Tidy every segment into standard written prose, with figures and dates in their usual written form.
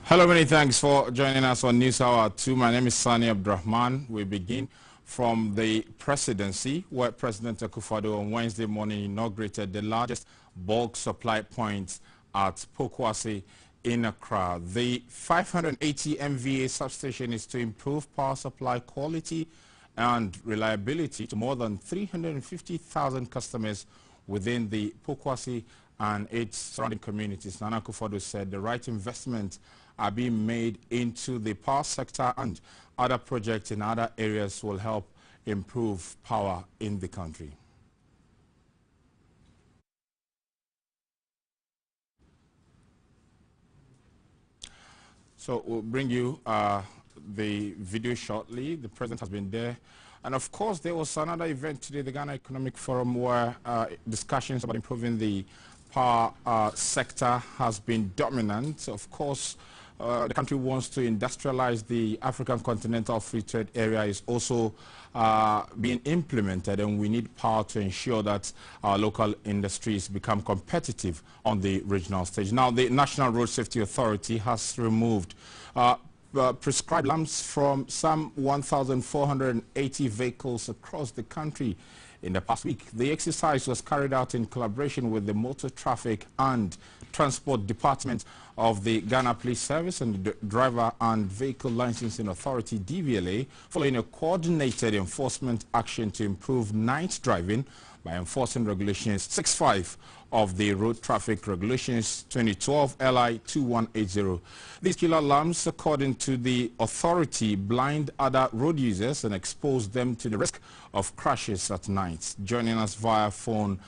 Hello, many thanks for joining us on News Hour 2. My name is Sani Abdurrahman. We begin from the presidency, where President Akufo-Addo on Wednesday morning inaugurated the largest bulk supply point at Pokwase in Accra. The 580 MVA substation is to improve power supply quality and reliability to more than 350,000 customers within the Pokwase and its surrounding communities. Nana Akufo-Addo said the right investment are being made into the power sector, and other projects in other areas will help improve power in the country. So we'll bring you the video shortly. The president has been there. And of course, there was another event today, the Ghana Economic Forum, where discussions about improving the power sector has been dominant. Of course, the country wants to industrialize the African Continental Free Trade Area is also being implemented, and we need power to ensure that our local industries become competitive on the regional stage. Now, the National Road Safety Authority has removed prescribed lamps from some 1,480 vehicles across the country. In the past week, the exercise was carried out in collaboration with the Motor Traffic and Transport Department of the Ghana Police Service and the Driver and Vehicle Licensing Authority, DVLA, following a coordinated enforcement action to improve night driving by enforcing Regulations 65 of the Road Traffic Regulations 2012 LI 2180. These killer lamps, according to the authority, blind other road users and expose them to the risk of crashes at night. Joining us via phone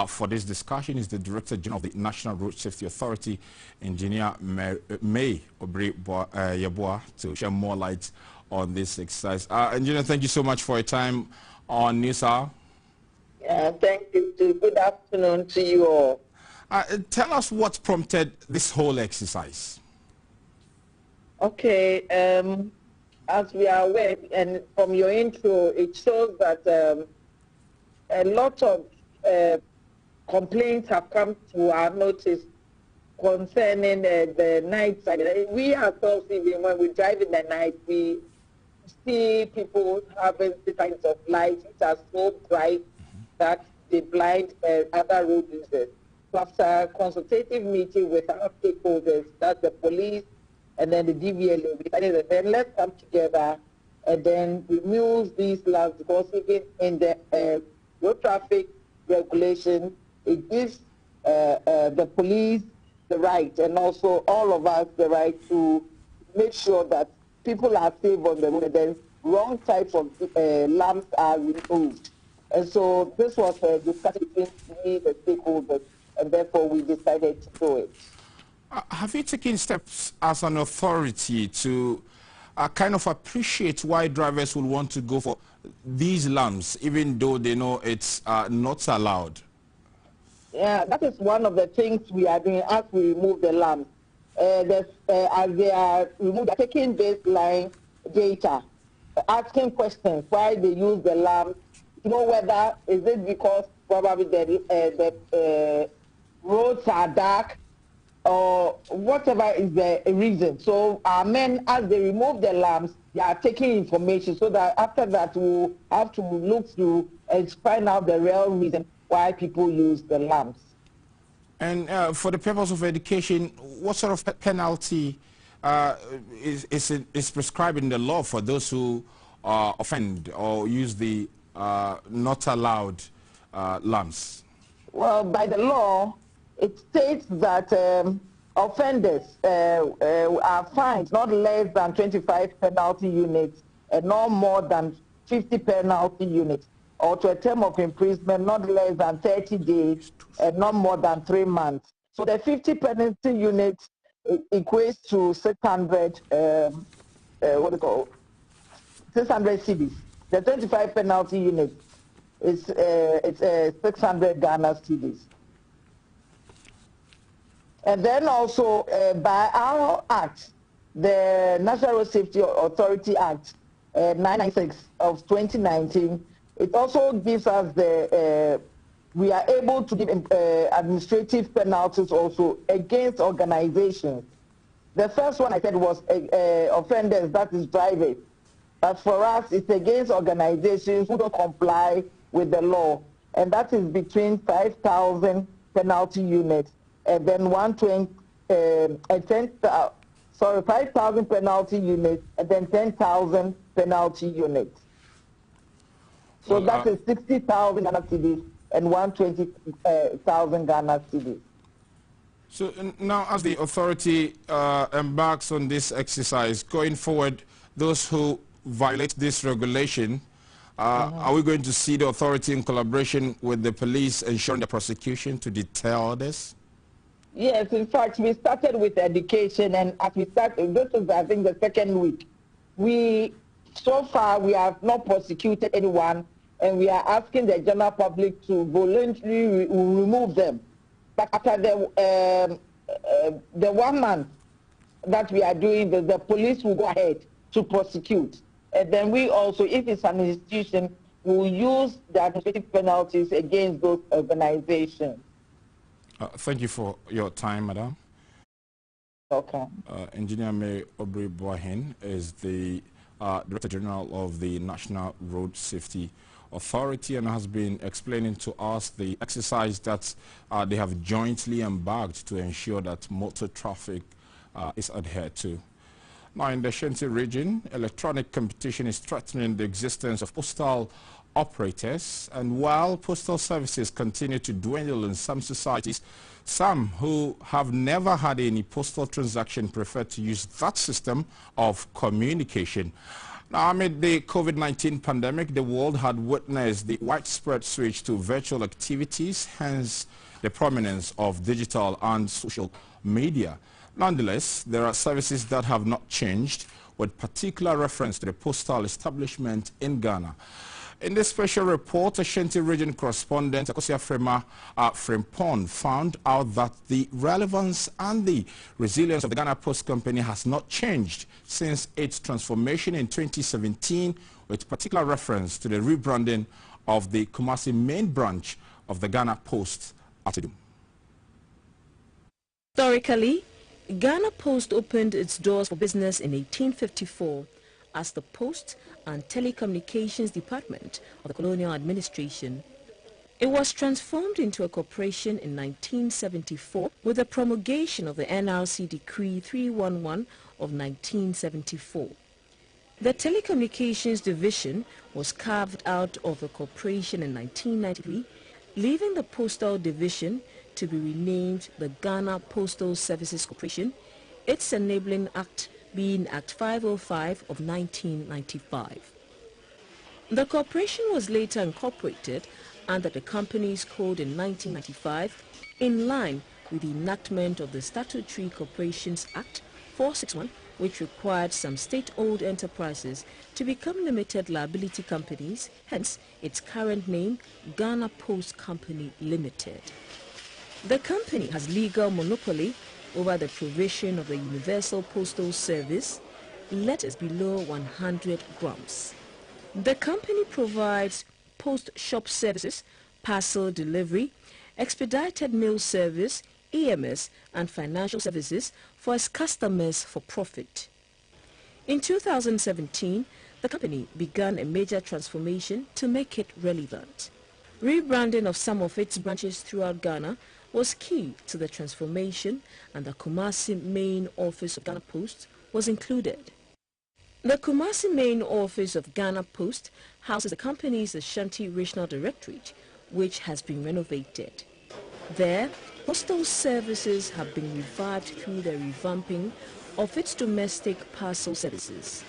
for this discussion is the Director General of the National Road Safety Authority, Engineer May Yeboah, to shed more light on this exercise. Engineer, thank you so much for your time on News Hour. Thank you. Good afternoon to you all. Tell us what prompted this whole exercise. Okay, as we are aware, and from your intro, it shows that a lot of complaints have come to our notice concerning the night side. We ourselves, even when we drive in the night, we see people having the kinds of lights which are so bright that they blind other road users. So after a consultative meeting with our stakeholders, that's the police and then the DVLA, we decided that then let's come together and then remove these lamps, because even in the road traffic regulation, it gives the police the right, and also all of us the right, to make sure that people are safe on the road, and then wrong types of lamps are removed. And so this was a discussion between me, the stakeholders, and therefore we decided to do it. Have you taken steps as an authority to kind of appreciate why drivers will want to go for these lamps, even though they know it's not allowed? Yeah, that is one of the things we are doing as we remove the lamps. As they are removed, they are taking baseline data, asking questions why they use the lamps. You know, whether is it because probably the roads are dark or whatever is the reason. So our men, as they remove the lamps, they are taking information, so that after that we'll have to look through and find out the real reason why people use the lamps. And for the purpose of education, what sort of penalty is prescribed in the law for those who offend or use the not allowed lamps? Well, by the law, it states that offenders are fined not less than 25 penalty units and no more than 50 penalty units, or to a term of imprisonment not less than 30 days and not more than 3 months. So the 50 penalty units equates to 600, 600 cedis. The 25 penalty unit is 600 Ghana cedis. And then also by our act, the National Road Safety Authority Act 996 of 2019, it also gives us the we are able to give administrative penalties also against organizations The first one I said was offenders, that is drivers. But for us, it's against organizations who don't comply with the law. And that is between 5,000 penalty units and then 5,000 penalty units and then 10,000 penalty units. So well, that is 60,000 Ghana cedis and 120,000 Ghana cedis. So now as the authority embarks on this exercise, going forward, those who violate this regulation, are we going to see the authority in collaboration with the police ensuring the prosecution to deter this? Yes, in fact, we started with education, and as we started, this is, I think, the second week. So far, we have not prosecuted anyone, and we are asking the general public to voluntarily remove them. But after the 1 month that we are doing this, the police will go ahead to prosecute. And then we also, if it's an institution, will use the administrative penalties against those organizations. Thank you for your time, Madam. Okay. Engineer May Aubrey Boahin is the Director General of the National Road Safety Authority and has been explaining to us the exercise that they have jointly embarked to ensure that motor traffic is adhered to. Now, in the Ashanti region, electronic competition is threatening the existence of postal operators, and while postal services continue to dwindle in some societies, some who have never had any postal transaction prefer to use that system of communication. Now, amid the COVID-19 pandemic, the world had witnessed the widespread switch to virtual activities, hence the prominence of digital and social media. Nonetheless, there are services that have not changed, with particular reference to the postal establishment in Ghana. In this special report, Ashanti region correspondent Akosia Frimpong found out that the relevance and the resilience of the Ghana Post Company has not changed since its transformation in 2017, with particular reference to the rebranding of the Kumasi main branch of the Ghana Post at Idum. Historically, Ghana Post opened its doors for business in 1854 as the Post and Telecommunications Department of the colonial administration. It was transformed into a corporation in 1974 with the promulgation of the NRC Decree 311 of 1974. The Telecommunications Division was carved out of the corporation in 1993, leaving the Postal Division to be renamed the Ghana Postal Services Corporation, its enabling act being Act 505 of 1995. The corporation was later incorporated under the Companies Code in 1995 in line with the enactment of the Statutory Corporations Act 461, which required some state-owned enterprises to become limited liability companies, hence its current name, Ghana Post Company Limited. The company has legal monopoly over the provision of the Universal Postal Service, letters below 100 grams. The company provides post shop services, parcel delivery, expedited mail service, EMS, and financial services for its customers for profit. In 2017, the company began a major transformation to make it relevant. Rebranding of some of its branches throughout Ghana was key to the transformation, and the Kumasi main office of Ghana Post was included. The Kumasi main office of Ghana Post houses the company's Ashanti Regional Directorate, which has been renovated. There, postal services have been revived through the revamping of its domestic parcel services.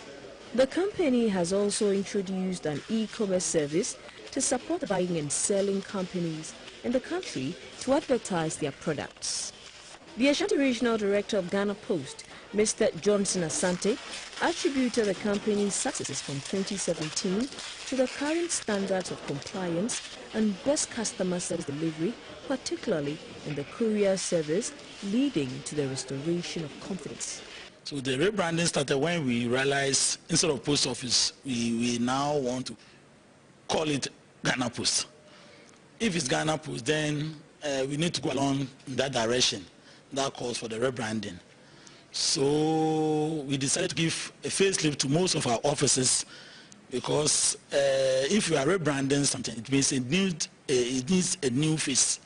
The company has also introduced an e-commerce service to support the buying and selling companies in the country to advertise their products. The Ashanti Regional Director of Ghana Post, Mr. Johnson Asante, attributed the company's successes from 2017 to the current standards of compliance and best customer service delivery, particularly in the courier service, leading to the restoration of confidence. So the rebranding started when we realized instead of post office, we now want to call it Ghana Post. If it's Ghana Post, then we need to go along in that direction. That calls for the rebranding. So we decided to give a facelift to most of our offices because if you are rebranding something, it means it needs a new face.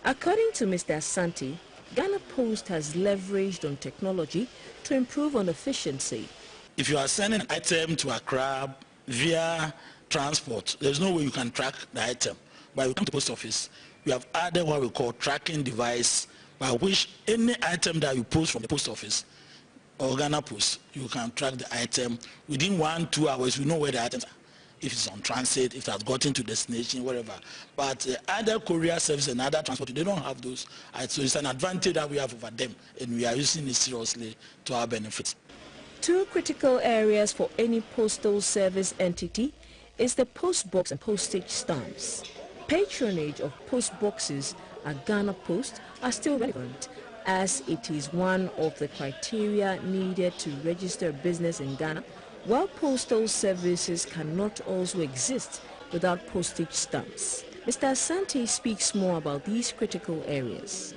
According to Mr. Asante, Ghana Post has leveraged on technology to improve on efficiency. If you are sending an item to Accra via transport, there's no way you can track the item. But you come to the post office, we have added what we call tracking device, by which any item that you post from the post office or Ghana Post, you can track the item. Within 1-2 hours, we know where the items are. If it's on transit, if it has gotten to destination, whatever. But other courier service and other transport, they don't have those. So it's an advantage that we have over them, and we are using it seriously to our benefit. Two critical areas for any postal service entity is the post box and postage stamps. Patronage of post boxes at Ghana Post are still relevant, as it is one of the criteria needed to register a business in Ghana, while postal services cannot also exist without postage stamps. Mr. Asante speaks more about these critical areas.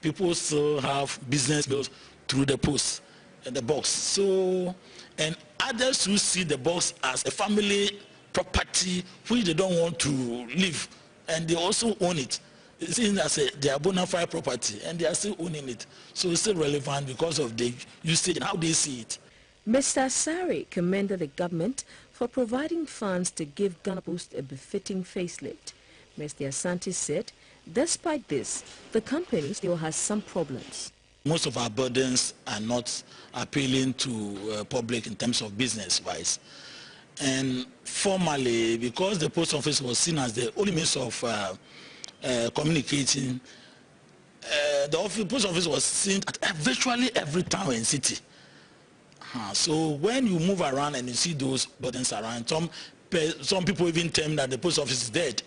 People still have business bills through the post and the box. So, and others who see the box as a family property which they don't want to leave, and they also own it. It's seen as their bona fide property, and they are still owning it. So it's still relevant because of the usage and how they see it. Mr. Asare commended the government for providing funds to give Ghana Post a befitting facelift. Mr. Asante said, despite this, the company still has some problems. Most of our burdens are not appealing to public in terms of business-wise. And formally, because the post office was seen as the only means of communicating, the post office was seen at virtually every town and city. So when you move around and you see those burdens around, some people even term that the post office is dead.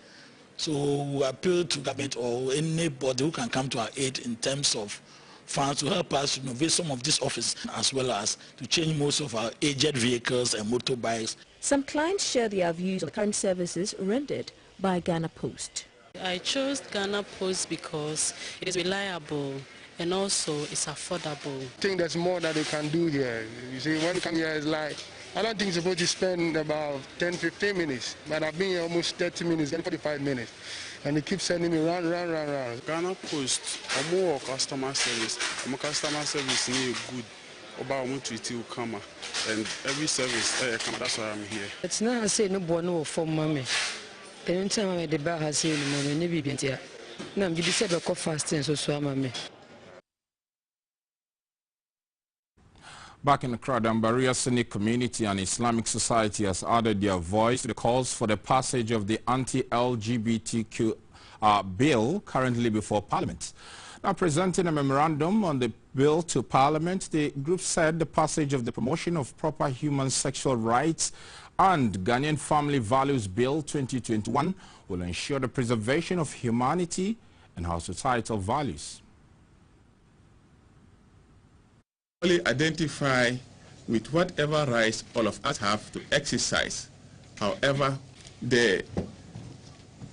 So we appeal to government or anybody who can come to our aid in terms of funds to help us renovate some of these offices, as well as to change most of our aged vehicles and motorbikes. Some clients share their views on the current services rendered by Ghana Post. I chose Ghana Post because it is reliable and also it's affordable. I think there's more that they can do here. You see, when you come here, it's like, I don't think you're supposed to spend about 10-15 minutes, but I've been here almost 30 minutes, then 45 minutes. And they keep sending me round. Ghana Post, more customer service. Our customer service is good. About to come, and every service, that's why I'm here. It's not a say no bono for mommy. Anytime the bar has seen mommy, maybe be here. Now, you said a fasting, so mammy. Back in the crowd, Ambaria Sunni community and Islamic society has added their voice to the calls for the passage of the anti-LGBTQ bill currently before Parliament. Now, presenting a memorandum on the bill to Parliament, the group said the passage of the Promotion of Proper Human Sexual Rights and Ghanaian Family Values Bill 2021 will ensure the preservation of humanity and our societal values. Identify with whatever rights all of us have to exercise. However, the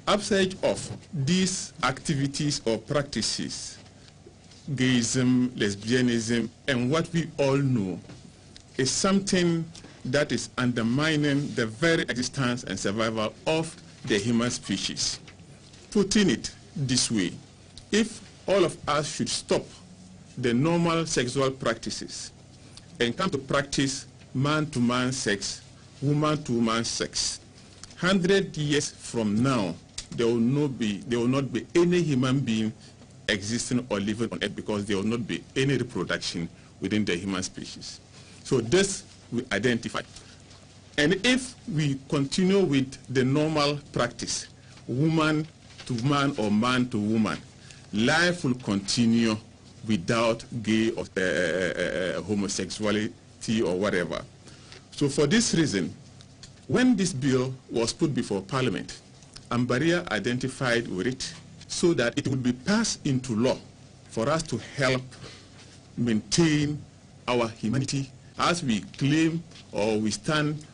upside of these activities or practices, gayism, lesbianism, and what we all know, is something that is undermining the very existence and survival of the human species. Putting it this way, if all of us should stop the normal sexual practices and come to practice man-to-man sex, woman-to-woman sex, 100 years from now, there will not be any human being existing or living on earth, because there will not be any reproduction within the human species. So this we identify. And if we continue with the normal practice, woman to man or man to woman, life will continue without gay or homosexuality or whatever. So for this reason, when this bill was put before Parliament, Ambaria identified with it so that it would be passed into law for us to help maintain our humanity. As we claim or we stand,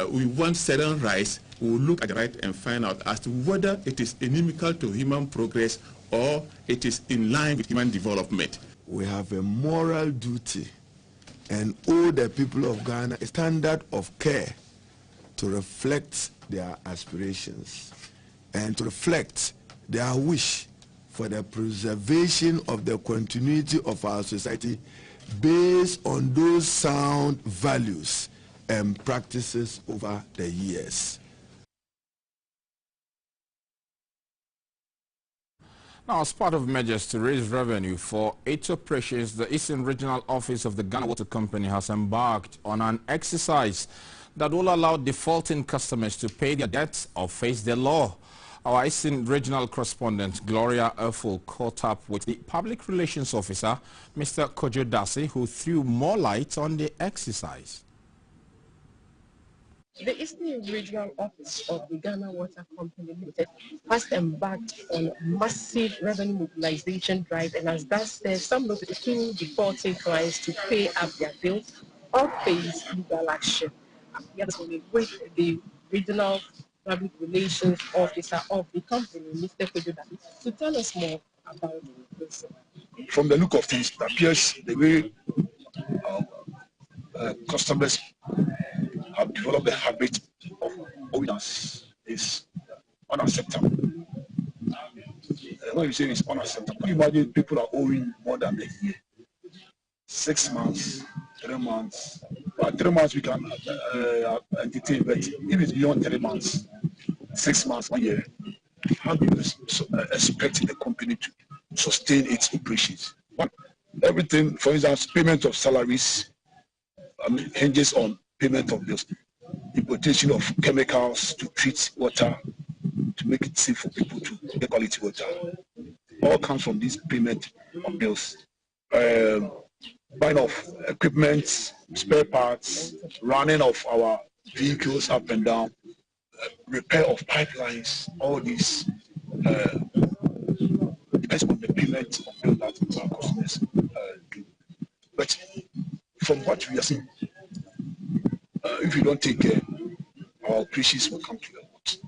we want certain rights, we will look at the right and find out as to whether it is inimical to human progress or it is in line with human development. we have a moral duty and owe the people of Ghana a standard of care to reflect their aspirations and to reflect their wish for the preservation of the continuity of our society based on those sound values and practices over the years. Now, as part of measures to raise revenue for its operations, the Eastern Regional Office of the Ghana Water Company has embarked on an exercise that will allow defaulting customers to pay their debts or face the law. Our Eastern Regional Correspondent, Gloria Erful, caught up with the Public Relations Officer, Mr. Kojo Dasi, who threw more light on the exercise. The Eastern Regional Office of the Ghana Water Company Limited has embarked on a massive revenue mobilization drive, and as that says, some of the two defaulting clients to pay up their bills or face legal action. We are with the Regional Public Relations Officer of the company, Mr. Kojo Dasi, to tell us more about this. From the look of things, it appears the way customers have developed a habit of owing us is unacceptable. When you say it's unacceptable, can you imagine people are owing more than a year? 6 months, 3 months. But 3 months we can entertain, but if it's beyond 3 months, 6 months, 1 year, how do you expect the company to sustain its operations? One, everything, for instance, payment of salaries hinges on payment of bills, importation of chemicals to treat water, to make it safe for people to get quality water. All comes from this payment of bills. Buying of equipment, spare parts, running of our vehicles up and down, repair of pipelines, all these depends on the payment of bills that our customers do. But from what we are seeing, if we don't take care, our operations will come to a halt.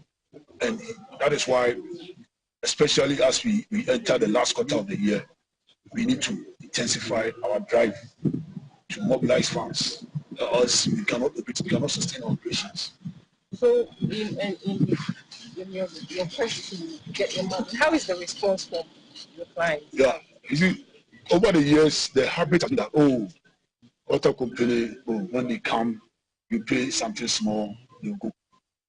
And that is why, especially as we enter the last quarter of the year, we need to intensify our drive to mobilize funds, else we cannot sustain our operations. So, in your quest to get your money, how is the response from your clients? Yeah, you see, over the years, the habit has been that, water company, when they come, you pay something small, you go.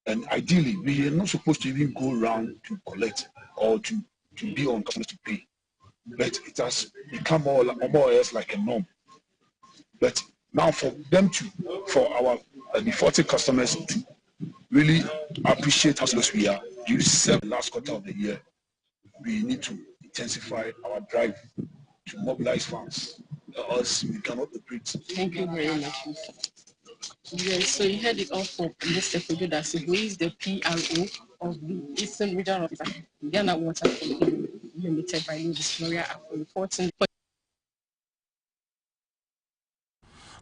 And ideally, we are not supposed to even go around to collect or to be on customers to pay. But it has become more or less like a norm. But now for our defaulting customers to really appreciate how serious we are, you said the last quarter of the year, we need to intensify our drive to mobilize funds, else we cannot operate. Thank you very much. Yes, so you heard it all from Mr. Kojo Dasi, who is the PRO of the Eastern Regional Office of Ghana Water Company Limited, by Ms. Gloria Erful reporting.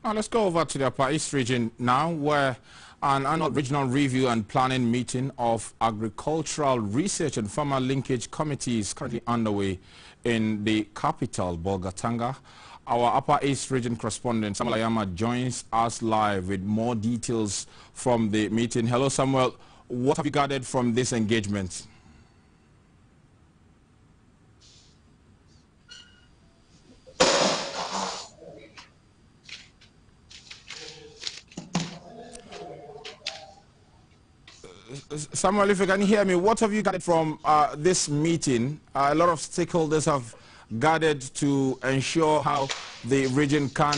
Now let's go over to the Upper East region now, where an annual regional review and planning meeting of Agricultural Research and Farmer Linkage Committee is currently underway in the capital, Bolgatanga. Our Upper East region correspondent, Samuel Ayama, joins us live with more details from the meeting. Hello, Samuel. What have you gathered from this engagement? Samuel, if you can hear me, what have you gathered from this meeting? A lot of stakeholders have gathered to ensure how the region can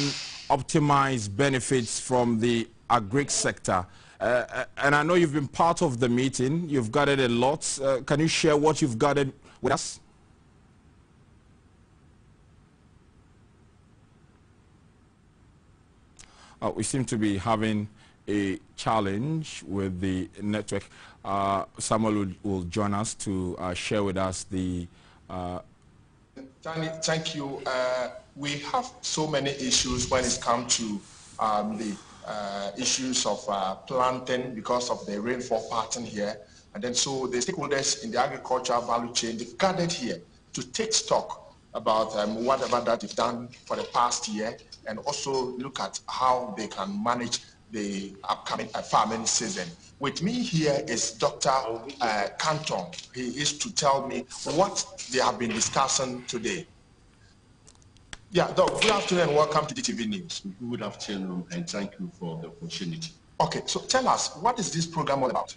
optimize benefits from the agri sector. And I know you've been part of the meeting. You've gathered a lot. Can you share what you've gathered with us? We seem to be having a challenge with the network. Samuel will join us to share with us the... Thank you. We have so many issues when it comes to the issues of planting because of the rainfall pattern here. And then so the stakeholders in the agricultural value chain, they gathered here to take stock about whatever that is done for the past year, and also look at how they can manage the upcoming farming season. With me here is Dr. Canton. He is to tell me what they have been discussing today. Yeah, Doc, good afternoon and welcome to GTV News. Good afternoon and thank you for the opportunity. Okay, so tell us, what is this program all about?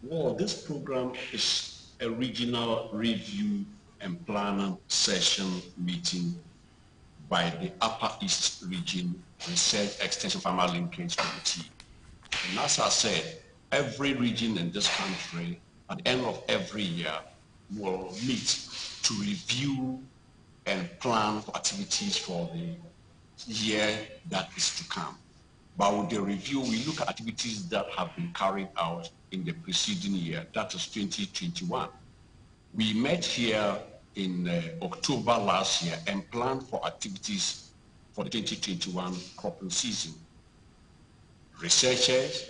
Well, this program is a regional review and planning session meeting by the Upper East Region Research Extension Farmer Linkage Committee. And as I said, every region in this country at the end of every year will meet to review and plan for activities for the year that is to come. But with the review, we look at activities that have been carried out in the preceding year, that is 2021. We met here in October last year and planned for activities for the 2021 cropping season. Researchers,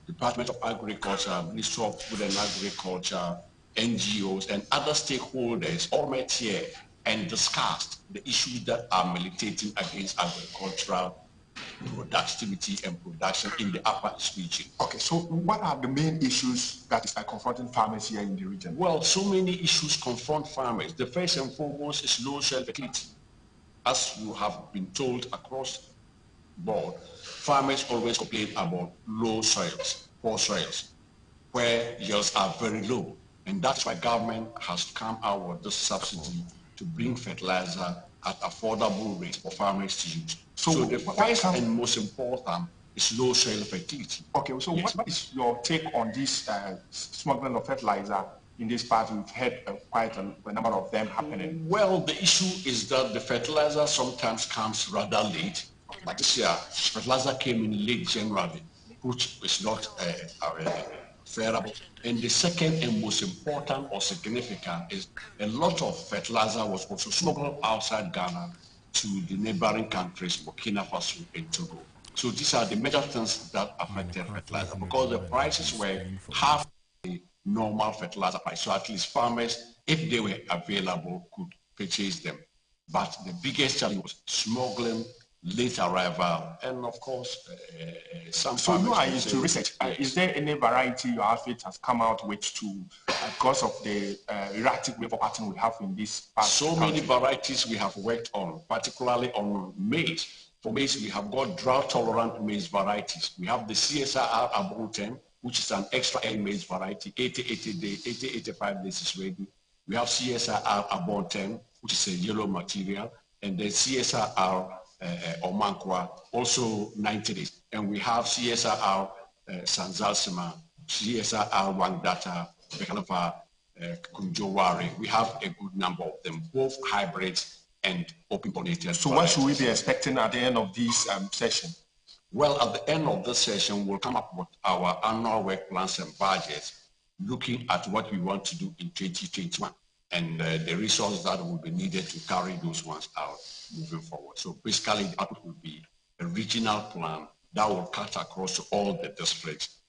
Department of Agriculture, Ministry of Food and Agriculture, NGOs, and other stakeholders all met here and discussed the issues that are militating against agricultural productivity and production in the Upper East region. Okay, so what are the main issues that is confronting farmers here in the region? Well, so many issues confront farmers. The first and foremost is low soil fertility. As you have been told across the board, farmers always complain about low soils, poor soils, where yields are very low. And that's why government has come out with this subsidy to bring fertilizer at affordable rates for farmers to use. So the first and most important is low soil fertility. Okay, so yes. What is your take on this smuggling of fertilizer in this part? We've had quite a number of them happening. Well, the issue is that the fertilizer sometimes comes rather late. Like this year, fertilizer came in late January, which is not favorable. And the second and most important or significant is a lot of fertilizer was also smuggled outside Ghana to the neighboring countries, Burkina Faso and Togo. So these are the major things that affected fertilizer because the prices were half the normal fertilizer price. So at least farmers, if they were available, could purchase them. But the biggest challenge was smuggling, late arrival, and of course, some. So you are into research. Is there any variety your outfit has come out with to, because of the erratic rainfall pattern we have in this part? So many varieties we have worked on, particularly on maize. For maize, we have got drought-tolerant maize varieties. We have the CSR Abonten, which is an extra N maize variety, 80-85 days is ready. We have CSR Abonten, which is a yellow material, and then CSR Omankwa, also 90 days. And we have CSR Sanzalsima, CSR Wangdata, Bekalapa, Kunjowari. We have a good number of them, both hybrids and open pollinated. So what should we be expecting at the end of this session? Well, at the end of this session, we'll come up with our annual work plans and budgets, looking at what we want to do in 2021 and the resources that will be needed to carry those ones out moving forward. So basically, the output will be a regional plan that will cut across all the districts,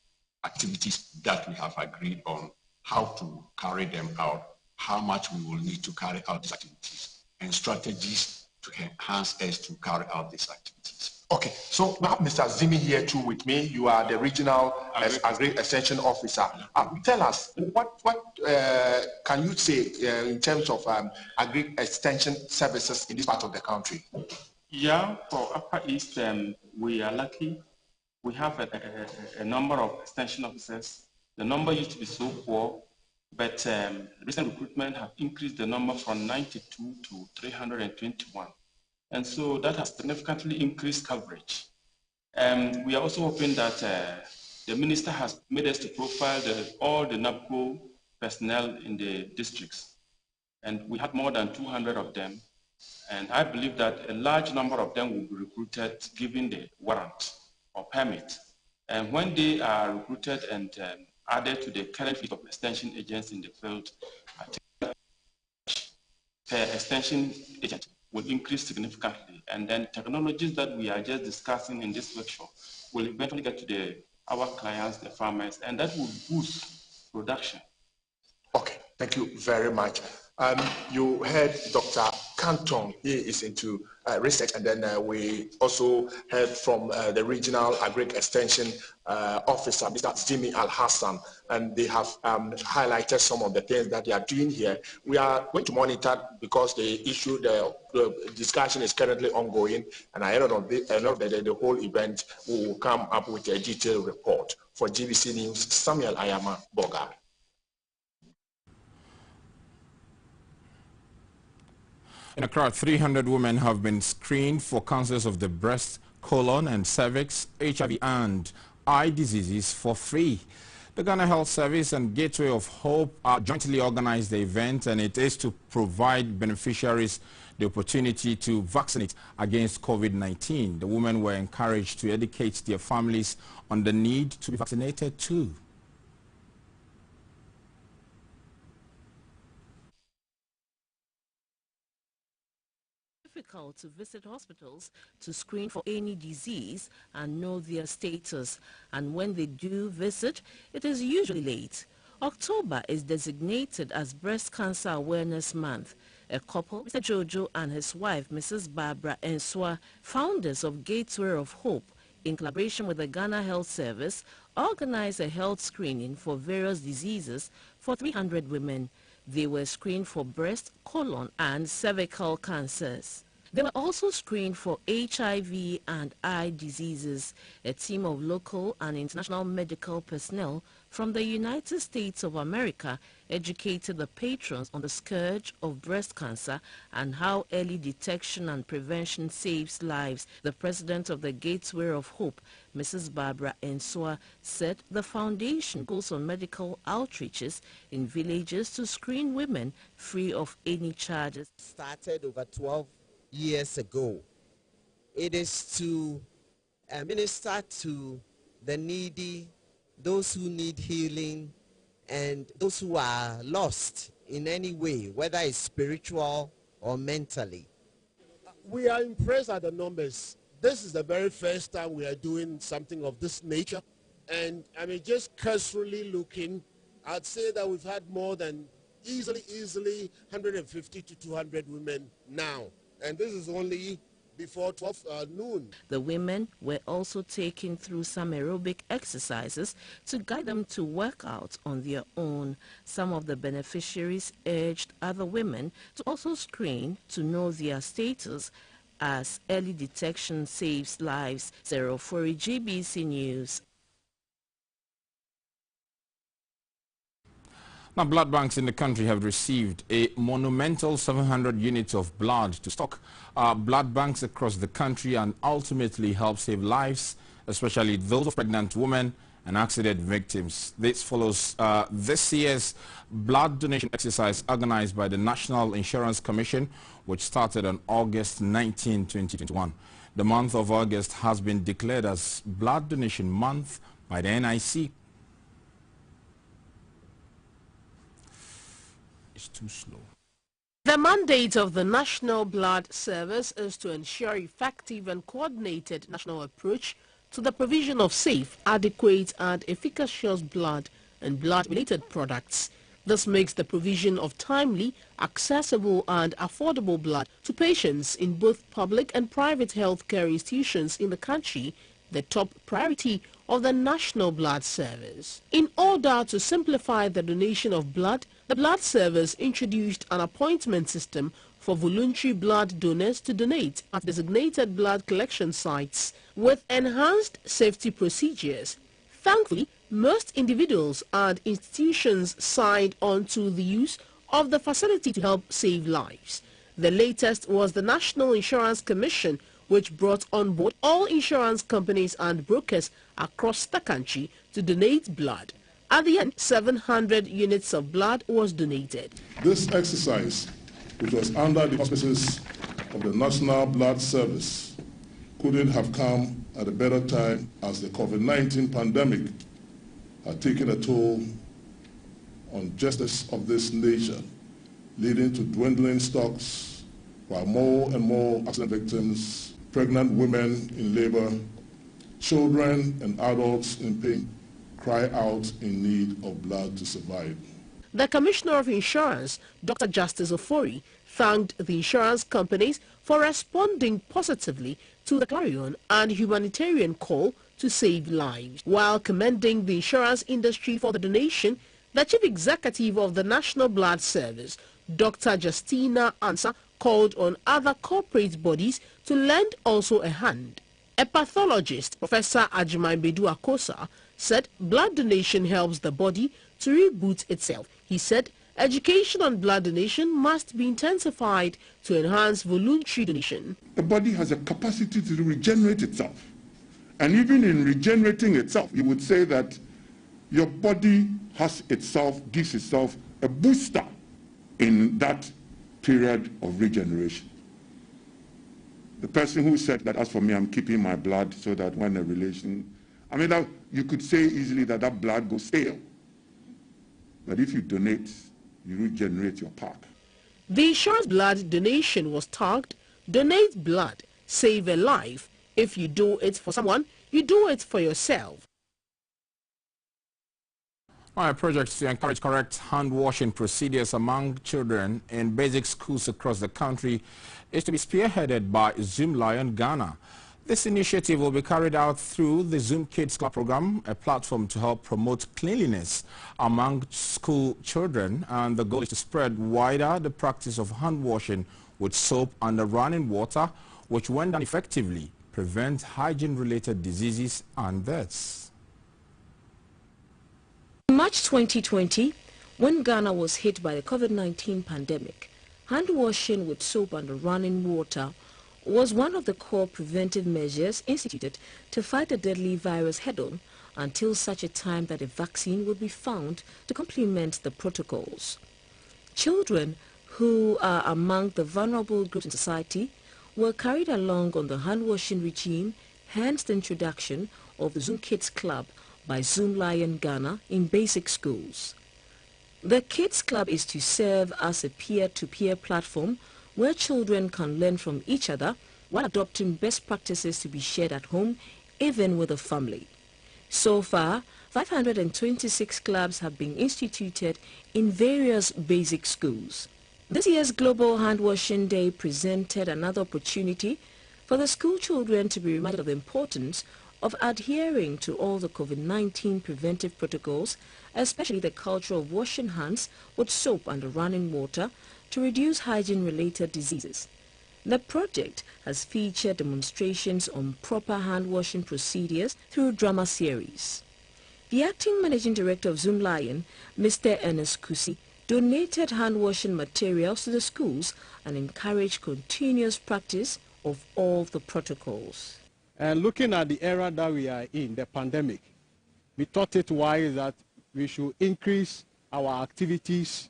activities that we have agreed on, how to carry them out, how much we will need to carry out these activities, and strategies to enhance us to carry out these activities. Okay, so we have Mr. Zimi here too with me. You are the Regional Agri Extension Officer. Tell us, what can you say in terms of Agri Extension services in this part of the country? Yeah, for Upper East, we are lucky. We have a number of extension officers. The number used to be so poor, but recent recruitment have increased the number from 92 to 321. And so that has significantly increased coverage. We are also hoping that the minister has made us to profile all the NAPCO personnel in the districts. And we had more than 200 of them. And I believe that a large number of them will be recruited given the warrant or permit. And when they are recruited and added to the current fleet of extension agents in the field, I think per extension agent will increase significantly. And then technologies that we are just discussing in this workshop will eventually get to our clients, the farmers, and that will boost production. Okay, thank you very much. You heard Dr. Canton. He is into research, and then we also heard from the Regional Agric Extension Officer, Mr. Jimmy Al-Hassan, and they have highlighted some of the things that they are doing here. We are going to monitor because the issue, the discussion is currently ongoing, and at the end of the whole event, we will come up with a detailed report. For GBC News, Samuel Ayama Boga. In Accra, 300 women have been screened for cancers of the breast, colon and cervix, HIV and eye diseases for free. The Ghana Health Service and Gateway of Hope jointly organized the event, and it is to provide beneficiaries the opportunity to vaccinate against COVID-19. The women were encouraged to educate their families on the need to be vaccinated too. Difficult to visit hospitals to screen for any disease and know their status, and when they do visit, it is usually late. October is designated as Breast Cancer Awareness Month. A couple, Mr. Jojo and his wife, Mrs. Barbara Ensua, founders of Gateway of Hope, in collaboration with the Ghana Health Service, organized a health screening for various diseases for 300 women. They were screened for breast, colon and cervical cancers. They were also screened for HIV and eye diseases. A team of local and international medical personnel from the United States of America educated the patrons on the scourge of breast cancer and how early detection and prevention saves lives. The president of the Gateway of Hope, Mrs. Barbara Ensua, said the foundation goes on medical outreaches in villages to screen women free of any charges. Started over 12 years ago. It is to minister to the needy, those who need healing, and those who are lost in any way, whether it's spiritual or mentally. We are impressed at the numbers. This is the very first time we are doing something of this nature. And I mean, just cursorily looking, I'd say that we've had more than easily 150 to 200 women now. And this is only before 12 noon. The women were also taken through some aerobic exercises to guide them to work out on their own. Some of the beneficiaries urged other women to also screen to know their status, as early detection saves lives. 04 GBC News. Now, blood banks in the country have received a monumental 700 units of blood to stock blood banks across the country and ultimately help save lives, especially those of pregnant women and accident victims. This follows this year's blood donation exercise organized by the National Insurance Commission, which started on August 19, 2021. The month of August has been declared as Blood Donation Month by the NIC. It's too slow. The mandate of the National Blood Service is to ensure effective and coordinated national approach to the provision of safe, adequate and efficacious blood and blood-related products. This makes the provision of timely, accessible and affordable blood to patients in both public and private healthcare institutions in the country the top priority of the National Blood Service. In order to simplify the donation of blood, the Blood Service introduced an appointment system for voluntary blood donors to donate at designated blood collection sites with enhanced safety procedures. Thankfully, most individuals and institutions signed on to the use of the facility to help save lives. The latest was the National Insurance Commission, which brought on board all insurance companies and brokers across the country to donate blood. At the end, 700 units of blood was donated. This exercise, which was under the auspices of the National Blood Service, couldn't have come at a better time, as the COVID-19 pandemic had taken a toll on justice of this nation, leading to dwindling stocks, while more and more accident victims, pregnant women in labor, children and adults in pain cry out in need of blood to survive. The Commissioner of Insurance, Dr. Justice Ofori, thanked the insurance companies for responding positively to the clarion and humanitarian call to save lives. While commending the insurance industry for the donation, the Chief Executive of the National Blood Service, Dr. Justina Ansah, called on other corporate bodies to lend also a hand. A pathologist, Professor Ajimai Bedu Akosa, said blood donation helps the body to reboot itself. He said education on blood donation must be intensified to enhance voluntary donation. The body has a capacity to regenerate itself. And even in regenerating itself, you would say that your body gives itself a booster in that period of regeneration. The person who said that, as for me, I'm keeping my blood so that when a relation, you could say easily that blood goes stale. But if you donate, you regenerate your pack. The insurance blood donation was tagged, "Donate blood, save a life. If you do it for someone, you do it for yourself." Our project to encourage correct hand-washing procedures among children in basic schools across the country is to be spearheaded by Zoom Lion Ghana. This initiative will be carried out through the Zoom Kids Club program, a platform to help promote cleanliness among school children, and the goal is to spread wider the practice of hand-washing with soap and running water, which when done effectively prevents hygiene-related diseases and deaths. In March 2020, when Ghana was hit by the COVID-19 pandemic, hand washing with soap and running water was one of the core preventive measures instituted to fight the deadly virus head-on until such a time that a vaccine would be found to complement the protocols. Children who are among the vulnerable groups in society were carried along on the hand-washing regime, hence the introduction of the Zoom Kids Club by Zoom Lion Ghana in basic schools. The Kids Club is to serve as a peer-to-peer platform where children can learn from each other while adopting best practices to be shared at home, even with the family. So far, 526 clubs have been instituted in various basic schools. This year's Global Hand Washing Day presented another opportunity for the school children to be reminded of the importance of adhering to all the COVID-19 preventive protocols, especially the culture of washing hands with soap and running water to reduce hygiene-related diseases. The project has featured demonstrations on proper hand-washing procedures through drama series. The acting managing director of Zoom Lion, Mr. Ernest Kusi, donated hand-washing materials to the schools and encouraged continuous practice of all the protocols. And looking at the era that we are in, the pandemic, we thought it wise that we should increase our activities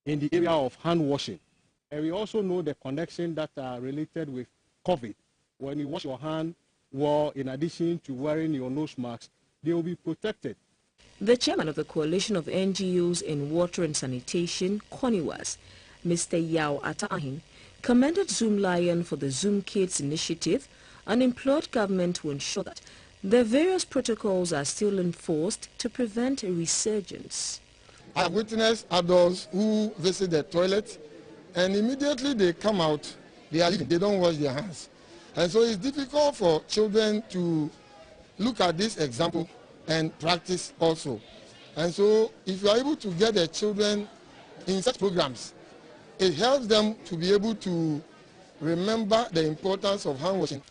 in the area of hand washing. And we also know the connection that are related with COVID. When you wash your hand, well, in addition to wearing your nose mask, they will be protected. The chairman of the Coalition of NGOs in Water and Sanitation, CONIWAS, Mr. Yao Ataahin, commended Zoom Lion for the Zoom Kids initiative and implored government to ensure that the various protocols are still enforced to prevent a resurgence. I have witnessed adults who visit the toilet and immediately they come out, they don't wash their hands. And so it's difficult for children to look at this example and practice also. And so if you are able to get the children in such programs, it helps them to be able to remember the importance of hand washing.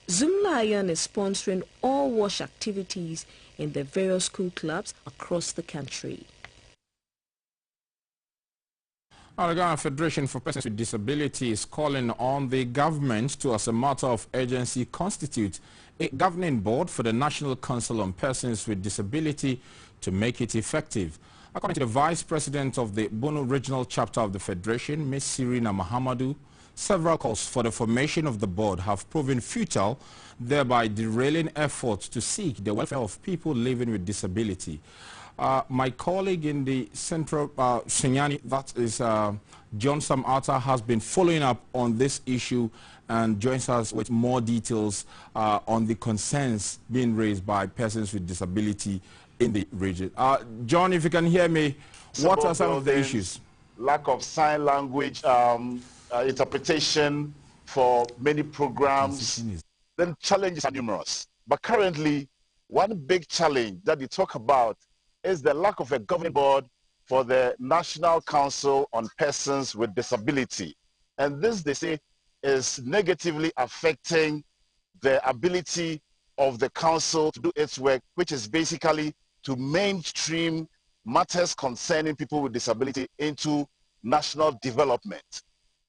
Zoom Lion is sponsoring all wash activities in the various school clubs across the country. The Ghana Federation for Persons with Disability is calling on the government to, as a matter of urgency, constitute a governing board for the National Council on Persons with Disability to make it effective. According to the Vice President of the Bono Regional Chapter of the Federation, Ms. Sirina Mahamadou, several calls for the formation of the board have proven futile, thereby derailing efforts to seek the welfare of people living with disability. My colleague in the Central Sinyani, that is John Samata, has been following up on this issue and joins us with more details on the concerns being raised by persons with disability in the region. John, if you can hear me, What are some of the issues? Lack of sign language interpretation for many programs. Then challenges are numerous. But currently, one big challenge that they talk about is the lack of a governing board for the National Council on Persons with Disability. And this, they say, is negatively affecting the ability of the council to do its work, which is basically to mainstream matters concerning people with disability into national development.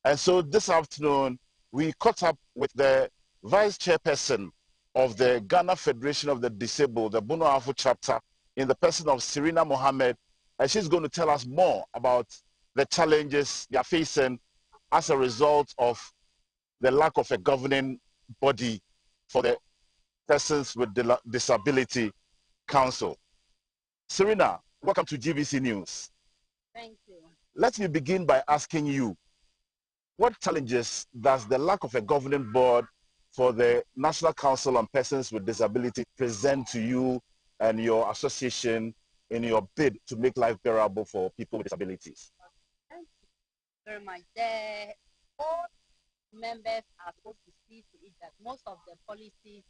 And so this afternoon, we caught up with the vice chairperson of the Ghana Federation of the Disabled, the Bono Afo chapter, in the person of Serena Mohammed, and she's going to tell us more about the challenges they are facing as a result of the lack of a governing body for the Persons with Disability Council. Serena, welcome to GBC News. Thank you. Let me begin by asking you, what challenges does the lack of a governing board for the National Council on Persons with Disability present to you and your association in your bid to make life bearable for people with disabilities? Thank you very much. The board members are supposed to see to it that most of the policies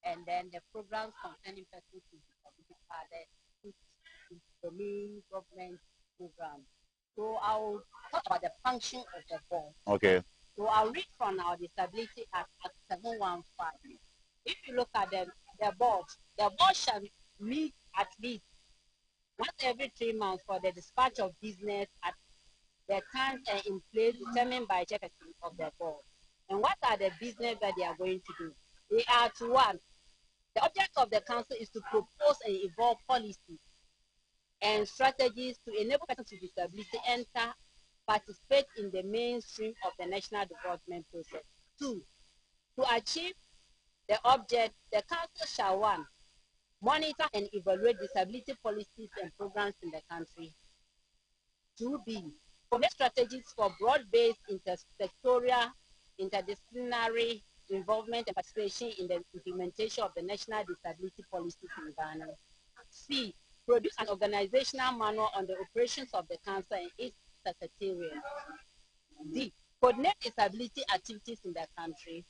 and then the programs concerning persons with disabilities are the main government program. So I'll talk about the function of the board. Okay. So I'll read from our Disability Act 715. If you look at the board shall meet at least once every 3 months for the dispatch of business at the times in place determined by chairperson of the board. And what are the business that they are going to do? They are to one. The object of the council is to propose and evolve policies and strategies to enable persons with disability enter, participate in the mainstream of the national development process. 2, to achieve the object, the council shall 1, monitor and evaluate disability policies and programs in the country. 2b, formulate strategies for broad-based intersectoral, interdisciplinary involvement and participation in the implementation of the national disability policies in Ghana. C, produce an organizational manual on the operations of the council and its secretariat. D, coordinate disability activities in the country.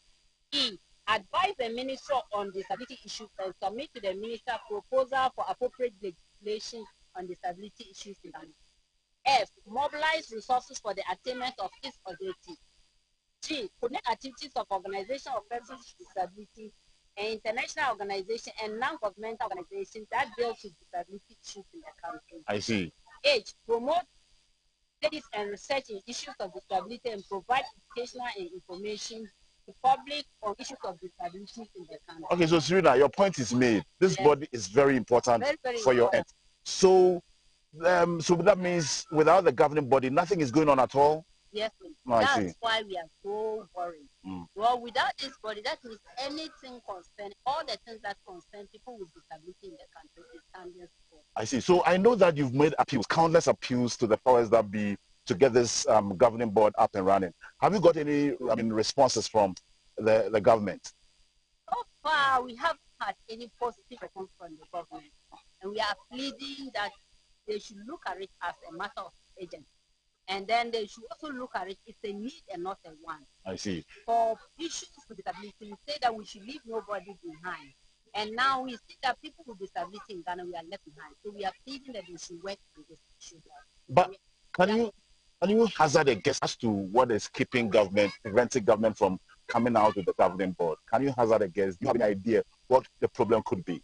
E, advise the Minister on disability issues and submit to the Minister proposal for appropriate legislation on disability issues in Ghana. F, mobilize resources for the attainment of its objectives. G, coordinate activities of organization of persons with disability and international organization and non-governmental organizations that deal with disability issues in the country. I see. H, promote studies and research in issues of disability and provide educational and information to public on issues of disability in the country. Okay, so Serena, your point is made. This body is very important very for your end. So, so that means without the governing body, nothing is going on at all? Yes, that's why we are so worried. Well, without this body, that means anything concern, all the things that concern people with disability in the country is standing still. I see. So I know that you've made appeals, countless appeals to the powers that be to get this governing board up and running. Have you got any responses from the government? So far, we haven't had any positive response from the government. And we are pleading that they should look at it as a matter of urgency. And then they should also look at it, it's a need and not a want. I see. For issues with disability, we say that we should leave nobody behind. And now we see that people with disability in Ghana, we are left behind. So we are pleading that they should work on this issue. But can you hazard a guess as to what is keeping government, preventing government from coming out with the governing board? Can you hazard a guess? Do you have any idea what the problem could be?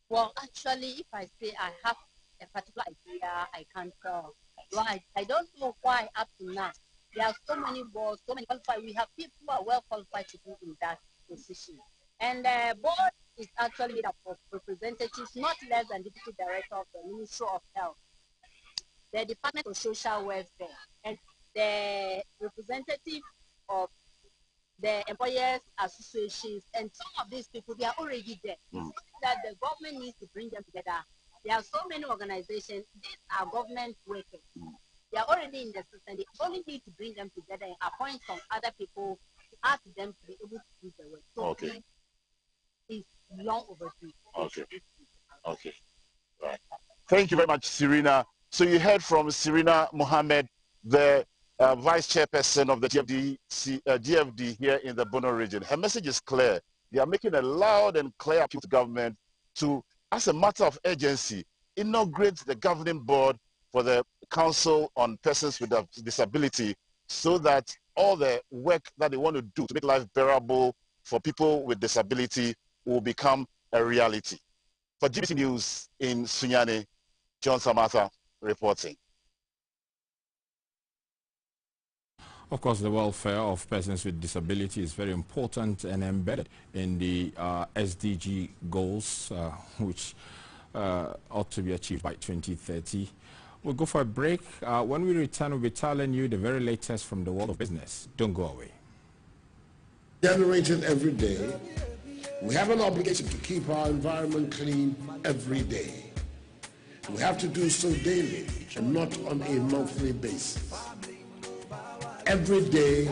Well, actually, if I say I have a particular idea, I can't tell. Well, I don't know why up to now. There are so many boards, so many qualified. We have people who are well qualified to be in that position. And the board is actually made up of representatives, not less than Deputy Director of the Ministry of Health, the Department of Social Welfare, and the representative of the employers associations. And some of these people, they are already there. It's that the government needs to bring them together. There are so many organizations, these are government workers. They are already in the system. They only need to bring them together and appoint some other people to ask them to be able to do the work. So it's long overdue. Okay. Okay. Right. Thank you very much, Serena. So you heard from Serena Mohammed, the vice chairperson of the GFD here in the Bono region. Her message is clear. They are making a loud and clear appeal to government to, as a matter of urgency, inaugurate the governing board for the Council on Persons with Disability, so that all the work that they want to do to make life bearable for people with disability will become a reality. For GBC News in Sunyani, John Samantha reporting. Of course, the welfare of persons with disability is very important and embedded in the SDG goals, which ought to be achieved by 2030. We'll go for a break. When we return, we'll be telling you the very latest from the world of business. Don't go away. Generated every day, we have an obligation to keep our environment clean every day. We have to do so daily and not on a monthly basis. Every day